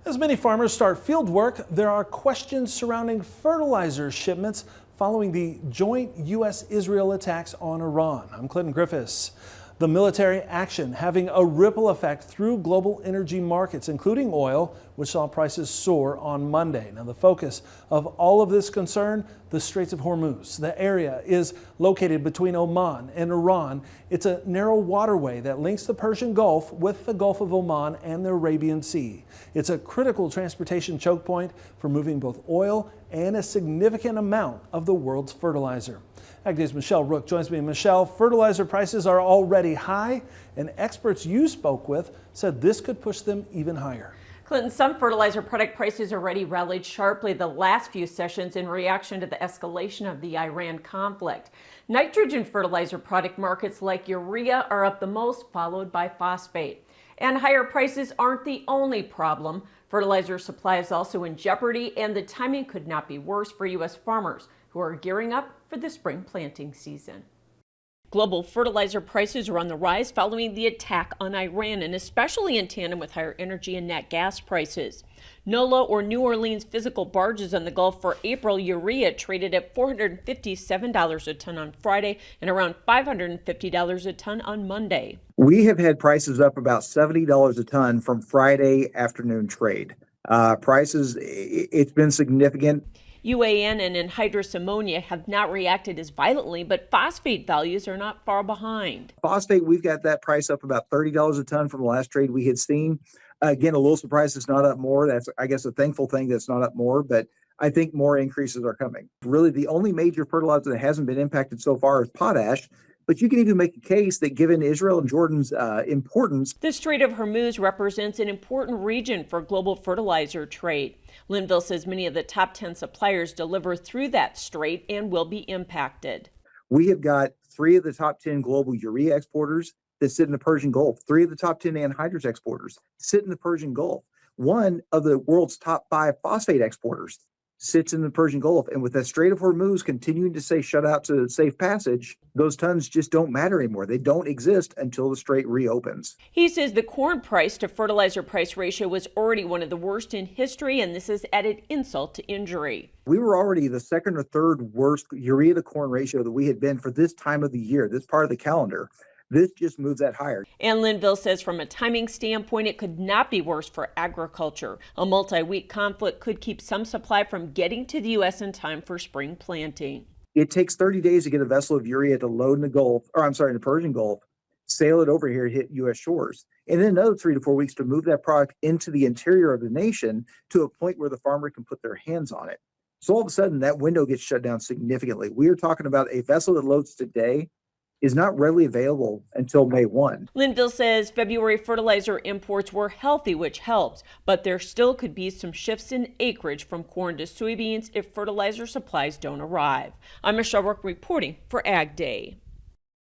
As many farmers start field work, there are questions surrounding fertilizer shipments following the joint U.S.-Israel attacks on Iran. I'm Clinton Griffiths. The military action having a ripple effect through global energy markets, including oil, which saw prices soar on Monday. Now, the focus of all of this concern, the Straits of Hormuz. The area is located between Oman and Iran. It's a narrow waterway that links the Persian Gulf with the Gulf of Oman and the Arabian Sea. It's a critical transportation choke point for moving both oil and a significant amount of the world's fertilizer. AgDay's Michelle Rook joins me. Michelle, fertilizer prices are already high, and experts you spoke with said this could push them even higher. Clinton, some fertilizer product prices already rallied sharply the last few sessions in reaction to the escalation of the Iran conflict. Nitrogen fertilizer product markets like urea are up the most, followed by phosphate. And higher prices aren't the only problem. Fertilizer supply is also in jeopardy, and the timing could not be worse for U.S. farmers who are gearing up for the spring planting season. Global fertilizer prices are on the rise following the attack on Iran, and especially in tandem with higher energy and nat gas prices. NOLA, or New Orleans physical barges on the Gulf for April urea, traded at $457 a ton on Friday and around $550 a ton on Monday. We have had prices up about $70 a ton from Friday afternoon trade. It's been significant. UAN and anhydrous ammonia have not reacted as violently, but phosphate values are not far behind. Phosphate, we've got that price up about $30 a ton from the last trade we had seen. Again, a little surprised it's not up more. That's, I guess, a thankful thing that's not up more, but I think more increases are coming. Really, the only major fertilizer that hasn't been impacted so far is potash. But you can even make a case that given Israel and Jordan's importance. The Strait of Hormuz represents an important region for global fertilizer trade. Linville says many of the top 10 suppliers deliver through that strait and will be impacted. We have got 3 of the top 10 global urea exporters that sit in the Persian Gulf. 3 of the top 10 anhydrous exporters sit in the Persian Gulf. 1 of the world's top 5 phosphate exporters sits in the Persian Gulf. And with the Strait of Hormuz continuing to say shut out to safe passage, those tons just don't matter anymore. They don't exist until the strait reopens. He says the corn price to fertilizer price ratio was already one of the worst in history, and this has added insult to injury. We were already the second or third worst urea to corn ratio that we had been for this time of the year, this part of the calendar. This just moves that higher. And Linville says from a timing standpoint, it could not be worse for agriculture. A multi-week conflict could keep some supply from getting to the U.S. in time for spring planting. It takes 30 days to get a vessel of urea to load in the Persian Gulf, sail it over here, hit U.S. shores, and then another 3 to 4 weeks to move that product into the interior of the nation to a point where the farmer can put their hands on it. So all of a sudden, that window gets shut down significantly. We are talking about a vessel that loads today is not readily available until May 1. Linville says February fertilizer imports were healthy, which helps, but there still could be some shifts in acreage from corn to soybeans if fertilizer supplies don't arrive. I'm Michelle Rook reporting for Ag Day.